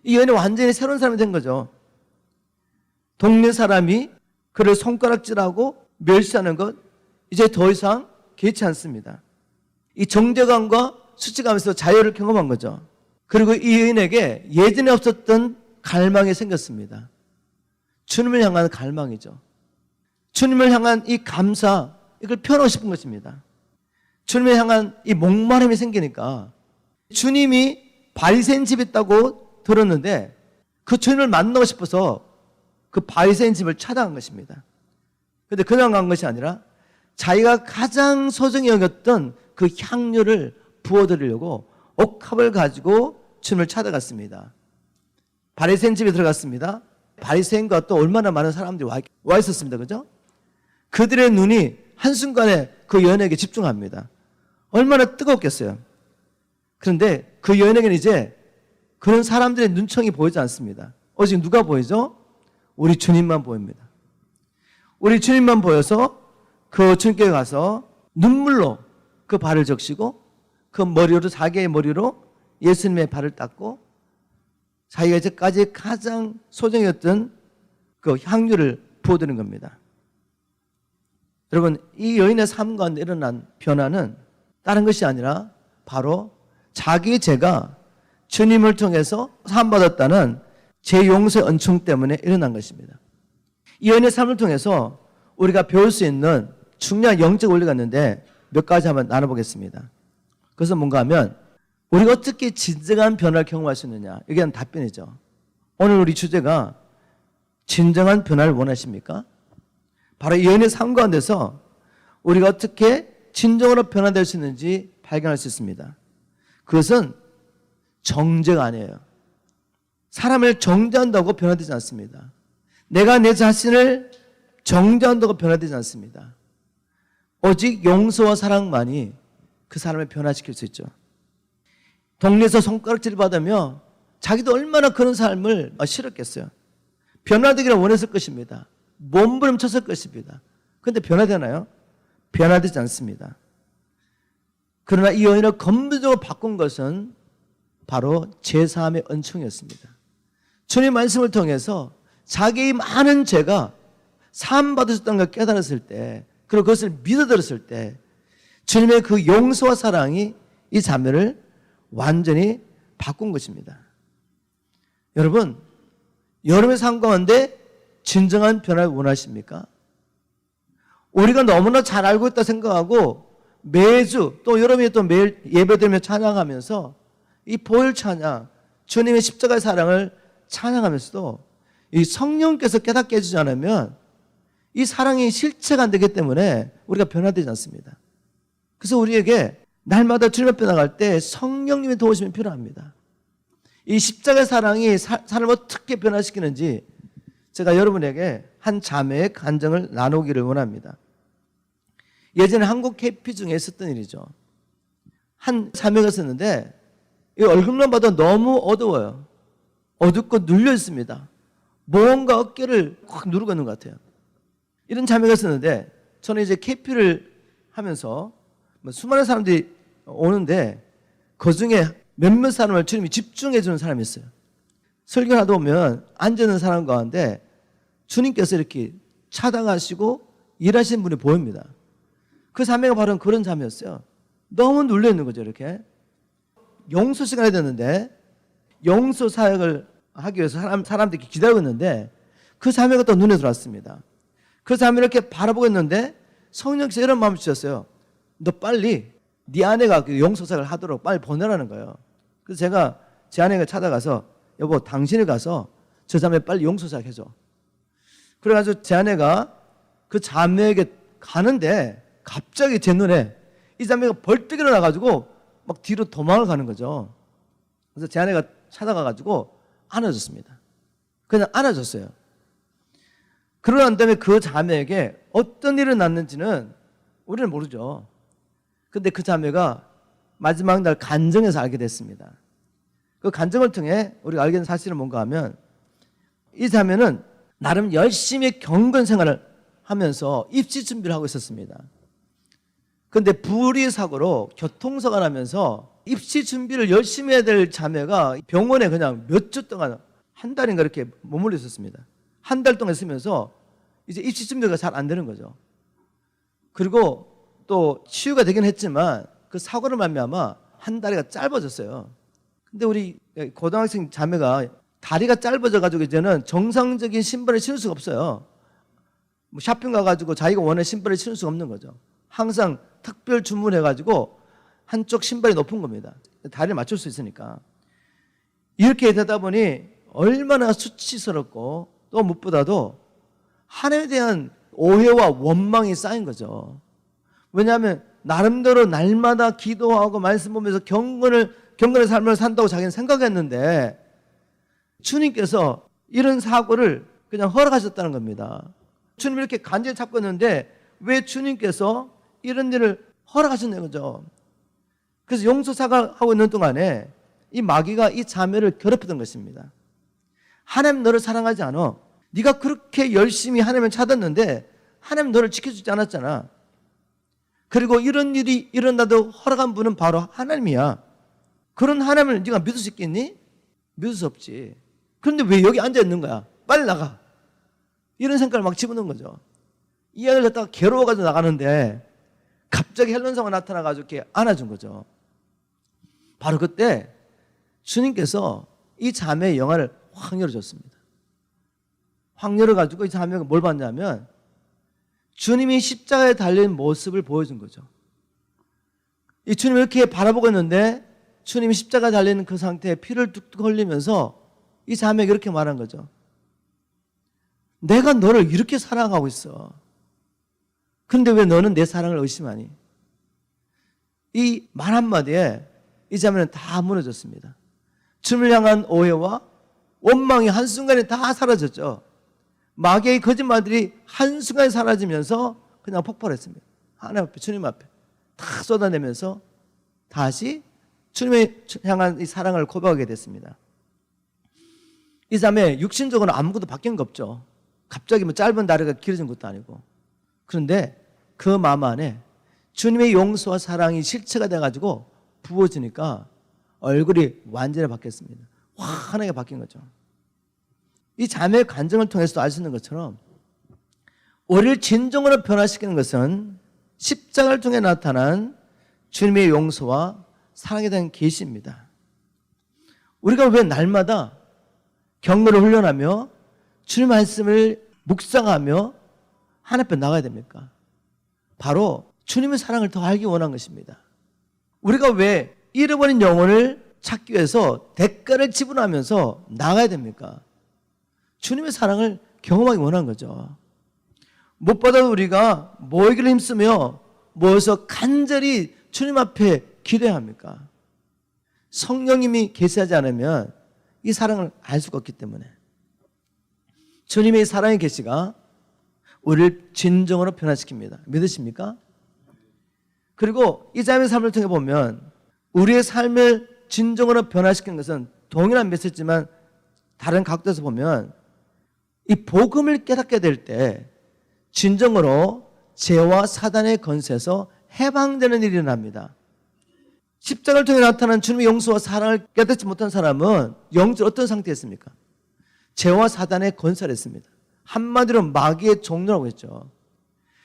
이 여인이 완전히 새로운 사람이 된 거죠. 동네 사람이 그를 손가락질하고 멸시하는 것 이제 더 이상 개의치 않습니다. 이 정죄감과 수치감에서 자유를 경험한 거죠. 그리고 이 여인에게 예전에 없었던 갈망이 생겼습니다. 주님을 향한 갈망이죠. 주님을 향한 이 감사, 이걸 표현하고 싶은 것입니다. 주님을 향한 이 목마름이 생기니까 주님이 바리새인 집에 있다고 들었는데 그 주님을 만나고 싶어서 그 바리새인 집을 찾아간 것입니다. 그런데 그냥 간 것이 아니라 자기가 가장 소중히 여겼던 그 향료를 부어드리려고 옥합을 가지고 주님을 찾아갔습니다. 바리새인 집에 들어갔습니다. 바리새인과 또 얼마나 많은 사람들이 와 있었습니다. 그죠? 그들의 눈이 한순간에 그 여인에게 집중합니다. 얼마나 뜨겁겠어요. 그런데 그 여인에게는 이제 그런 사람들의 눈총이 보이지 않습니다. 오직 누가 보이죠? 우리 주님만 보입니다. 우리 주님만 보여서 그 주님께 가서 눈물로 그 발을 적시고 그 머리로 자기의 머리로 예수님의 발을 닦고 자기가 이제까지 가장 소중했던 그 향유를 부어드리는 겁니다. 여러분, 이 여인의 삶 가운데 일어난 변화는 다른 것이 아니라 바로 자기 죄가 주님을 통해서 사함받았다는 제 용서의 은총 때문에 일어난 것입니다. 이 여인의 삶을 통해서 우리가 배울 수 있는 중요한 영적 원리가 있는데 몇 가지 한번 나눠보겠습니다. 그것은 뭔가 하면 우리가 어떻게 진정한 변화를 경험할 수 있느냐, 이게 답변이죠. 오늘 우리 주제가 진정한 변화를 원하십니까? 바로 이 여인의 삶 가운데서 우리가 어떻게 진정으로 변화될 수 있는지 발견할 수 있습니다. 그것은 정죄가 아니에요. 사람을 정죄한다고 변화되지 않습니다. 내가 내 자신을 정죄한다고 변화되지 않습니다. 오직 용서와 사랑만이 그 사람을 변화시킬 수 있죠. 동네에서 손가락질 받으며 자기도 얼마나 그런 삶을 싫었겠어요. 변화되기를 원했을 것입니다. 몸부림쳤을 것입니다. 그런데 변화되나요? 변화되지 않습니다. 그러나 이 여인을根本적으로 바꾼 것은 바로 제사함의 은총이었습니다. 주님의 말씀을 통해서 자기의 많은 죄가 사함받으셨다는 걸 깨달았을 때, 그리고 그것을 믿어들었을 때 주님의 그 용서와 사랑이 이 자매를 완전히 바꾼 것입니다. 여러분, 여러분의 삶 가운데 진정한 변화를 원하십니까? 우리가 너무나 잘 알고 있다 생각하고 매주 또 여러분이 또 매일 예배드리며 찬양하면서 이 보혈 찬양, 주님의 십자가의 사랑을 찬양하면서도 이 성령께서 깨닫게 해주지 않으면 이 사랑이 실체가 안 되기 때문에 우리가 변화되지 않습니다. 그래서 우리에게 날마다 주님 앞에 나갈 때 성령님의 도우심이 필요합니다. 이 십자가의 사랑이 삶을 어떻게 변화시키는지 제가 여러분에게 한 자매의 간증을 나누기를 원합니다. 예전에 한국 KP 중에 있었던 일이죠. 한 자매가 있었는데 이 얼굴만 봐도 너무 어두워요. 어둡고 눌려 있습니다. 뭔가 어깨를 확 누르고 있는 것 같아요. 이런 자매가 있었는데 저는 이제 KP를 하면서 수많은 사람들이 오는데 그중에 몇몇 사람을 주님이 집중해 주는 사람이 있어요. 설교를 하다 보면 앉아있는 사람 가운데 주님께서 이렇게 차단하시고 일하시는 분이 보입니다. 그 자매가 바로 그런 자매였어요. 너무 눌려 있는 거죠. 이렇게 용서 시간이 됐는데 용서 사역을 하기 위해서 사람들이 기다리고 있는데 그 자매가 또 눈에 들어왔습니다. 그 자매를 이렇게 바라보고 있는데 성령께서 이런 마음을 주셨어요. 너 빨리 네 아내가 그 용서 사역을 하도록 빨리 보내라는 거예요. 그래서 제가 제 아내가 찾아가서 여보 당신이 가서 저 자매 빨리 용서 사역 해줘. 그래가지고 제 아내가 그 자매에게 가는데 갑자기 제 눈에 이 자매가 벌떡 일어나가지고 막 뒤로 도망을 가는 거죠. 그래서 제 아내가 찾아가가지고 안아줬습니다. 그냥 안아줬어요. 그러고 난 다음에 그 자매에게 어떤 일이 났는지는 우리는 모르죠. 근데 그 자매가 마지막 날 간증에서 알게 됐습니다. 그 간증을 통해 우리가 알게 된 사실은 뭔가 하면 이 자매는 나름 열심히 경건 생활을 하면서 입시 준비를 하고 있었습니다. 그런데 불의 사고로 교통사고가 나면서 입시 준비를 열심히 해야 될 자매가 병원에 그냥 몇 주 동안 한 달인가 이렇게 머물러 있었습니다. 한 달 동안 있으면서 이제 입시 준비가 잘 안 되는 거죠. 그리고 또 치유가 되긴 했지만 그 사고를 말미암아 한 다리가 짧아졌어요. 근데 우리 고등학생 자매가 다리가 짧아져가지고 이제는 정상적인 신발을 신을 수가 없어요. 뭐 쇼핑 가가지고 자기가 원하는 신발을 신을 수가 없는 거죠. 항상 특별 주문해가지고 한쪽 신발이 높은 겁니다. 다리를 맞출 수 있으니까. 이렇게 되다 보니 얼마나 수치스럽고 또 무엇보다도 하나님에 대한 오해와 원망이 쌓인 거죠. 왜냐하면 나름대로 날마다 기도하고 말씀 보면서 경건의 삶을 산다고 자기는 생각했는데 주님께서 이런 사고를 그냥 허락하셨다는 겁니다. 주님이 이렇게 간절히 찾고 있는데 왜 주님께서 이런 일을 허락하셨냐는 거죠. 그래서 용서사과하고 있는 동안에 이 마귀가 이 자매를 괴롭히던 것입니다. 하나님 너를 사랑하지 않아. 네가 그렇게 열심히 하나님을 찾았는데 하나님 너를 지켜주지 않았잖아. 그리고 이런 일이 일어나도 허락한 분은 바로 하나님이야. 그런 하나님을 네가 믿을 수 있겠니? 믿을 수 없지. 그런데 왜 여기 앉아 있는 거야? 빨리 나가. 이런 생각을 막 집어넣은 거죠. 이 아이를 갖다가 괴로워가지고 나가는데 갑자기 헬론사가 나타나가지고 이렇게 안아준 거죠. 바로 그때 주님께서 이 자매의 영화를 확 열어줬습니다. 확 열어가지고 이 자매가 뭘 봤냐면 주님이 십자가에 달린 모습을 보여준 거죠. 이 주님을 이렇게 바라보고 있는데 주님이 십자가에 달린 그 상태에 피를 뚝뚝 흘리면서 이 자매에게 이렇게 말한 거죠. 내가 너를 이렇게 사랑하고 있어. 그런데 왜 너는 내 사랑을 의심하니? 이 말 한마디에 이 자매는 다 무너졌습니다. 주님을 향한 오해와 원망이 한순간에 다 사라졌죠. 마귀의 거짓말들이 한순간에 사라지면서 그냥 폭발했습니다. 하나님 앞에, 주님 앞에 다 쏟아내면서 다시 주님을 향한 이 사랑을 고백하게 됐습니다. 이 자매 육신적으로 아무것도 바뀐 거 없죠. 갑자기 뭐 짧은 다리가 길어진 것도 아니고. 그런데 그 마음 안에 주님의 용서와 사랑이 실체가 돼가지고 부어지니까 얼굴이 완전히 바뀌었습니다. 환하게 바뀐 거죠. 이 자매의 간증을 통해서도 알 수 있는 것처럼 우리를 진정으로 변화시키는 것은 십자가를 통해 나타난 주님의 용서와 사랑에 대한 계시입니다. 우리가 왜 날마다 경건을 훈련하며 주님 말씀을 묵상하며 하나님 앞에 나가야 됩니까? 바로 주님의 사랑을 더 알기 원한 것입니다. 우리가 왜 잃어버린 영혼을 찾기 위해서 대가를 지불하면서 나가야 됩니까? 주님의 사랑을 경험하기 원한 거죠. 무엇보다도 우리가 뭐이기를 힘쓰며 모여서 간절히 주님 앞에 기도해야 합니까? 성령님이 계시하지 않으면 이 사랑을 알 수가 없기 때문에. 주님의 사랑의 계시가 우리를 진정으로 변화시킵니다. 믿으십니까? 그리고 이 자매의 삶을 통해 보면 우리의 삶을 진정으로 변화시키는 것은 동일한 메시지지만 다른 각도에서 보면 이 복음을 깨닫게 될 때 진정으로 죄와 사단의 권세에서 해방되는 일이 일어납니다. 십자가를 통해 나타난 주님의 용서와 사랑을 깨닫지 못한 사람은 영적으로 어떤 상태였습니까? 죄와 사단의 권세를 했습니다. 한마디로 마귀의 종로라고 했죠.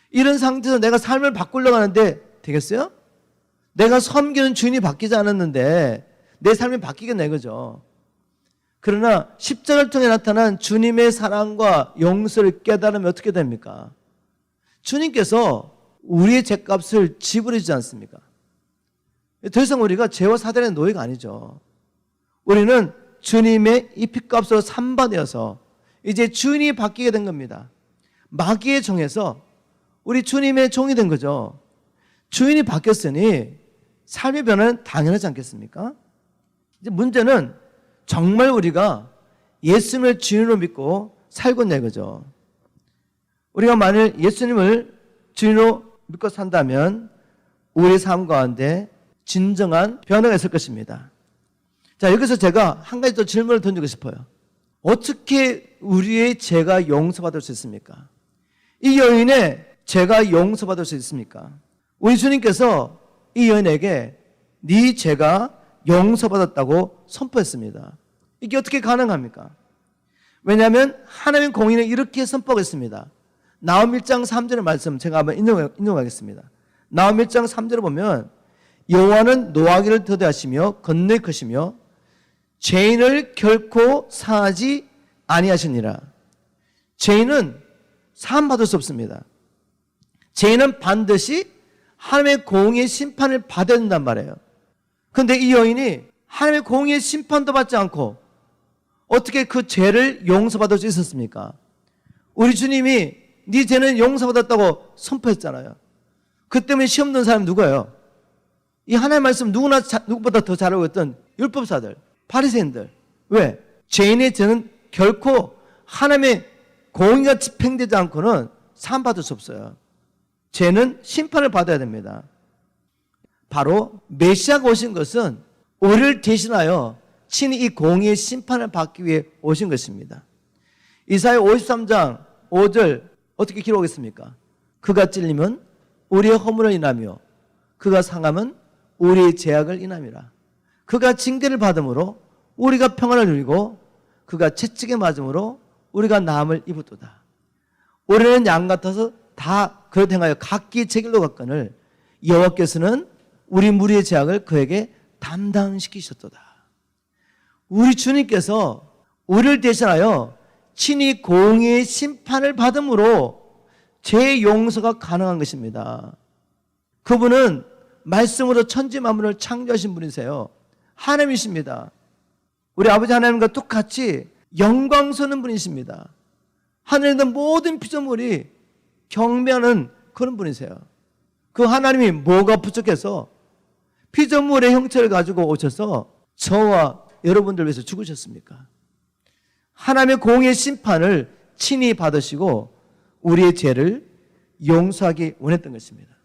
이런 상태에서 내가 삶을 바꾸려고 하는데 되겠어요? 내가 섬기는 주인이 바뀌지 않았는데 내 삶이 바뀌겠나 이거죠. 그러나 십자가를 통해 나타난 주님의 사랑과 용서를 깨달으면 어떻게 됩니까? 주님께서 우리의 죄값을 지불해 주지 않습니까? 더 이상 우리가 죄와 사단의 노예가 아니죠. 우리는 주님의 이 피값으로 산바되어서 이제 주인이 바뀌게 된 겁니다. 마귀의 종에서 우리 주님의 종이 된 거죠. 주인이 바뀌었으니 삶의 변화는 당연하지 않겠습니까? 이제 문제는 정말 우리가 예수님을 주인으로 믿고 살고 있냐 이거죠. 우리가 만일 예수님을 주인으로 믿고 산다면 우리의 삶 가운데 진정한 변화가 있을 것입니다. 자, 여기서 제가 한 가지 더 질문을 던지고 싶어요. 어떻게 우리의 죄가 용서받을 수 있습니까? 이 여인의 죄가 용서받을 수 있습니까? 우리 주님께서 이 여인에게 네 죄가 용서받았다고 선포했습니다. 이게 어떻게 가능합니까? 왜냐하면 하나님의 공의는 이렇게 선포했습니다. 나홈 1장 3절의 말씀 제가 한번 인용하겠습니다. 나홈 1장 3절을 보면 여호와는 노하기를 더디하시며 건너에 크시며 죄인을 결코 사하지 아니하시니라. 죄인은 사함받을 수 없습니다. 죄인은 반드시 하나님의 공의의 심판을 받아야 된단 말이에요. 그런데 이 여인이 하나님의 공의의 심판도 받지 않고 어떻게 그 죄를 용서받을 수 있었습니까? 우리 주님이 네 죄는 용서받았다고 선포했잖아요. 그 때문에 시험 든 사람이 누구예요? 이 하나님의 말씀 누구보다 더 잘 알고 있던 율법사들, 바리새인들. 왜? 죄인의 죄는 결코 하나님의 공의가 집행되지 않고는 사함받을 수 없어요. 죄는 심판을 받아야 됩니다. 바로 메시아가 오신 것은 우리를 대신하여 친히 이 공의의 심판을 받기 위해 오신 것입니다. 이사야 53장 5절 어떻게 기록하겠습니까? 그가 찔림은 우리의 허물을 인하며 그가 상함은 우리의 죄악을 인함이라. 그가 징계를 받음으로 우리가 평안을 누리고 그가 채찍에 맞음으로 우리가 나음을 입었도다. 우리는 양 같아서 다 그릇 행하여 각기 제 길로 갔거늘 여호와께서는 우리 무리의 죄악을 그에게 담당시키셨도다. 우리 주님께서 우리를 대신하여 친히 공의의 심판을 받음으로 죄의 용서가 가능한 것입니다. 그분은 말씀으로 천지 만물을 창조하신 분이세요. 하나님이십니다. 우리 아버지 하나님과 똑같이 영광스러운 분이십니다. 하늘에 있는 모든 피조물이 경배하는 그런 분이세요. 그 하나님이 뭐가 부족해서 피조물의 형체를 가지고 오셔서 저와 여러분들 위해서 죽으셨습니까? 하나님의 공의의 심판을 친히 받으시고 우리의 죄를 용서하기 원했던 것입니다.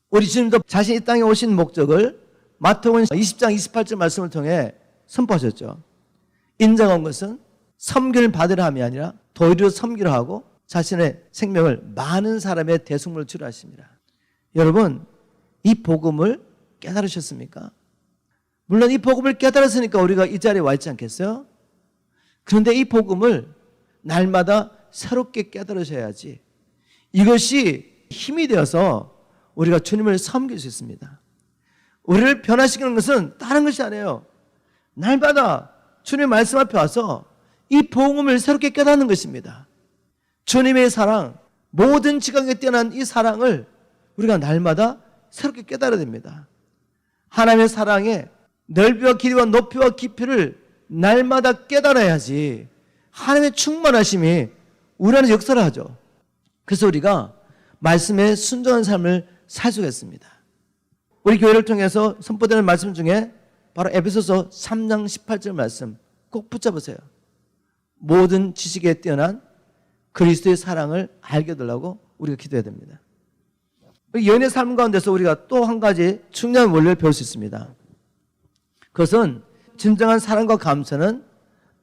우리 주님도 자신이 이 땅에 오신 목적을 마태복음 20장 28절 말씀을 통해 선포하셨죠. 인정한 것은 섬기를 받으려 함이 아니라 도리로 섬기려 하고 자신의 생명을 많은 사람의 대속물로 주려 하십니다. 여러분, 이 복음을 깨달으셨습니까? 물론 이 복음을 깨달았으니까 우리가 이 자리에 와 있지 않겠어요? 그런데 이 복음을 날마다 새롭게 깨달으셔야지 이것이 힘이 되어서 우리가 주님을 섬길 수 있습니다. 우리를 변화시키는 것은 다른 것이 아니에요. 날마다 주님의 말씀 앞에 와서 이 복음을 새롭게 깨닫는 것입니다. 주님의 사랑, 모든 지각에 뛰어난 이 사랑을 우리가 날마다 새롭게 깨달아야 됩니다. 하나님의 사랑의 넓이와 길이와 높이와 깊이를 날마다 깨달아야지 하나님의 충만하심이 우리 안에 역사를 하죠. 그래서 우리가 말씀에 순종한 삶을 살 수가 있습니다. 우리 교회를 통해서 선포되는 말씀 중에 바로 에베소서 3장 18절 말씀 꼭 붙잡으세요. 모든 지식에 뛰어난 그리스도의 사랑을 알게 되려고 우리가 기도해야 됩니다. 연애 삶 가운데서 우리가 또 한 가지 중요한 원리를 배울 수 있습니다. 그것은 진정한 사랑과 감사는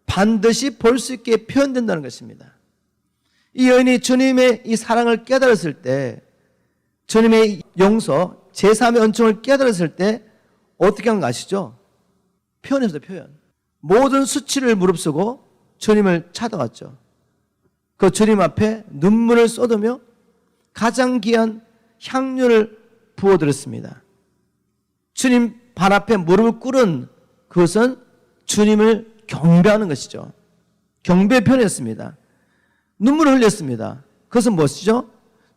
반드시 볼 수 있게 표현된다는 것입니다. 이 여인이 주님의 이 사랑을 깨달았을 때, 주님의 용서, 제3의 은총을 깨달았을 때 어떻게 한 거 아시죠? 표현했어요, 표현. 모든 수치를 무릅쓰고 주님을 찾아갔죠. 그 주님 앞에 눈물을 쏟으며 가장 귀한 향료를 부어드렸습니다. 주님 발 앞에 무릎을 꿇은 그것은 주님을 경배하는 것이죠. 경배 표현했습니다. 눈물을 흘렸습니다. 그것은 무엇이죠?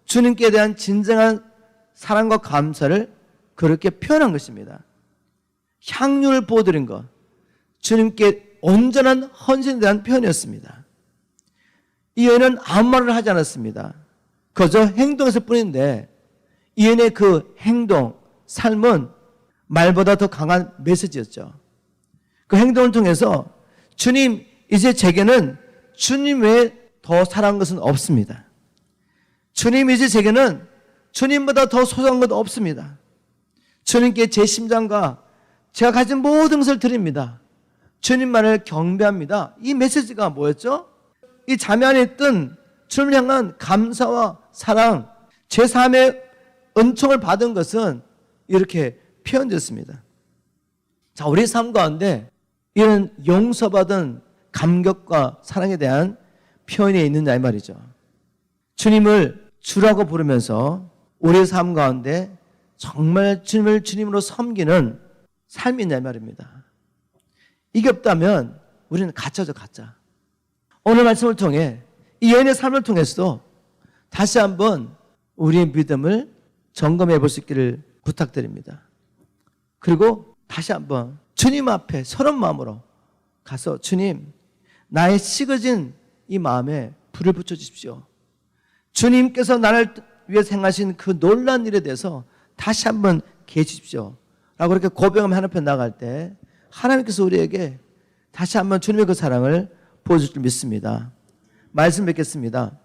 주님께 대한 진정한 사랑과 감사를 그렇게 표현한 것입니다. 향유를 부어드린 것, 주님께 온전한 헌신에 대한 표현이었습니다. 이 여인은 아무 말을 하지 않았습니다. 그저 행동했을 뿐인데 이 여인의 그 행동, 삶은 말보다 더 강한 메시지였죠. 그 행동을 통해서 주님, 이제 제게는 주님 외에 더 사랑한 것은 없습니다. 주님, 이제 제게는 주님보다 더 소중한 것 없습니다. 주님께 제 심장과 제가 가진 모든 것을 드립니다. 주님만을 경배합니다. 이 메시지가 뭐였죠? 이 자매 안에 있던 주님을 향한 감사와 사랑, 제3의 은총을 받은 것은 이렇게 표현됐습니다. 자, 우리 삶 가운데 이런 용서받은 감격과 사랑에 대한 표현이 있느냐 이 말이죠. 주님을 주라고 부르면서 우리의 삶 가운데 정말 주님을 주님으로 섬기는 삶이 있냐 이 말입니다. 이게 없다면 우리는 가짜죠, 가짜. 오늘 말씀을 통해 이 여인의 삶을 통해서도 다시 한번 우리의 믿음을 점검해 볼 수 있기를 부탁드립니다. 그리고 다시 한번 주님 앞에 서른 마음으로 가서 주님, 나의 식어진 이 마음에 불을 붙여주십시오. 주님께서 나를 위해서 행하신 그 놀라운 일에 대해서 다시 한번 계십시오 라고 이렇게 고백하며 하나님 앞에 나갈 때 하나님께서 우리에게 다시 한번 주님의 그 사랑을 보여줄 줄 믿습니다. 말씀 뵙겠습니다.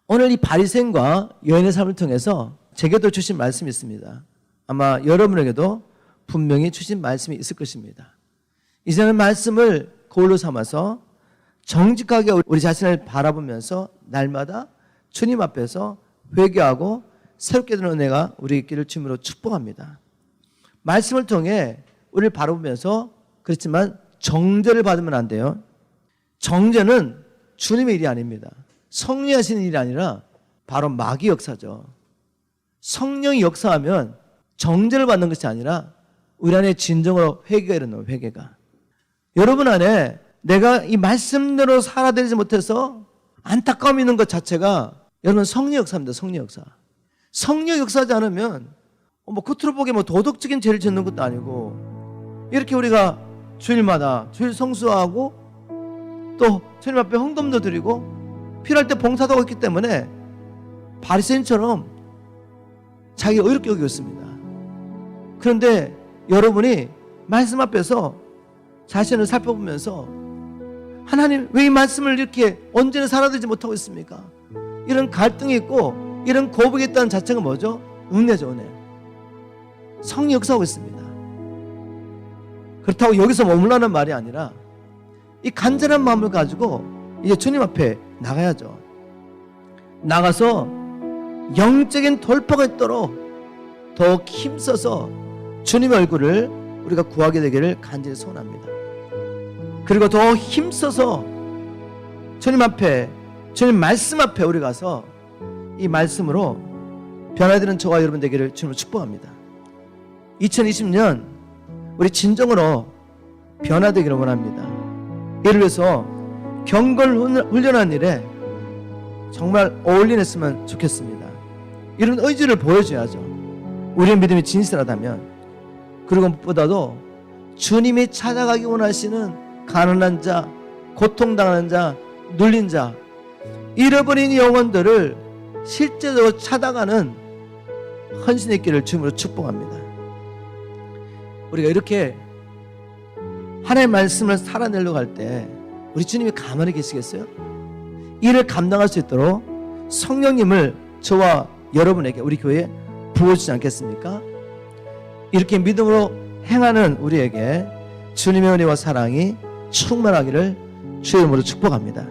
오늘 이 바리새인과 여인의 삶을 통해서 제게도 주신 말씀이 있습니다. 아마 여러분에게도 분명히 주신 말씀이 있을 것입니다. 이제는 말씀을 거울로 삼아서 정직하게 우리 자신을 바라보면서 날마다 주님 앞에서 회개하고 새롭게 되는 은혜가 우리 있기를 주님으로 축복합니다. 말씀을 통해 우리를 바라보면서 그렇지만 정죄를 받으면 안 돼요. 정죄는 주님의 일이 아닙니다. 성령이 하시는 일이 아니라 바로 마귀 역사죠. 성령이 역사하면 정죄를 받는 것이 아니라 우리 안에 진정으로 회개가 일어나요. 회개가. 여러분 안에 내가 이 말씀대로 살아들이지 못해서 안타까움이 있는 것 자체가 여러분 성령 역사입니다. 성령 역사. 성령 역사하지 않으면 겉으로 보기에 도덕적인 죄를 짓는 것도 아니고 이렇게 우리가 주일마다 주일 성수하고 또 주님 앞에 헌금도 드리고 필요할 때 봉사도 하고 있기 때문에 바리새인처럼 자기가 의롭게 여기고 있습니다. 그런데 여러분이 말씀 앞에서 자신을 살펴보면서 하나님 왜 이 말씀을 이렇게 언제나 살아들지 못하고 있습니까? 이런 갈등이 있고 이런 거북이 있다는 자체가 뭐죠? 은혜죠, 은혜. 성령 역사하고 있습니다. 그렇다고 여기서 머물라는 말이 아니라 이 간절한 마음을 가지고 이제 주님 앞에 나가야죠. 나가서 영적인 돌파가 있도록 더욱 힘써서 주님의 얼굴을 우리가 구하게 되기를 간절히 소원합니다. 그리고 더 힘써서 주님 앞에, 주님 말씀 앞에 우리 가서 이 말씀으로 변화되는 저와 여러분 되기를 주님으로 축복합니다. 2020년 우리 진정으로 변화되기를 원합니다. 이를 위해서 경걸 훈련한 일에 정말 올인했으면 좋겠습니다. 이런 의지를 보여줘야죠. 우리의 믿음이 진실하다면. 그리고 무엇보다도 주님이 찾아가기 원하시는 가난한 자, 고통당하는 자, 눌린 자, 잃어버린 영혼들을 실제로 찾아가는 헌신의 길을 주님으로 축복합니다. 우리가 이렇게 하나님의 말씀을 살아내려고 할 때 우리 주님이 가만히 계시겠어요? 이를 감당할 수 있도록 성령님을 저와 여러분에게 우리 교회에 부어주지 않겠습니까? 이렇게 믿음으로 행하는 우리에게 주님의 은혜와 사랑이 충만하기를 주의 이름으로 축복합니다.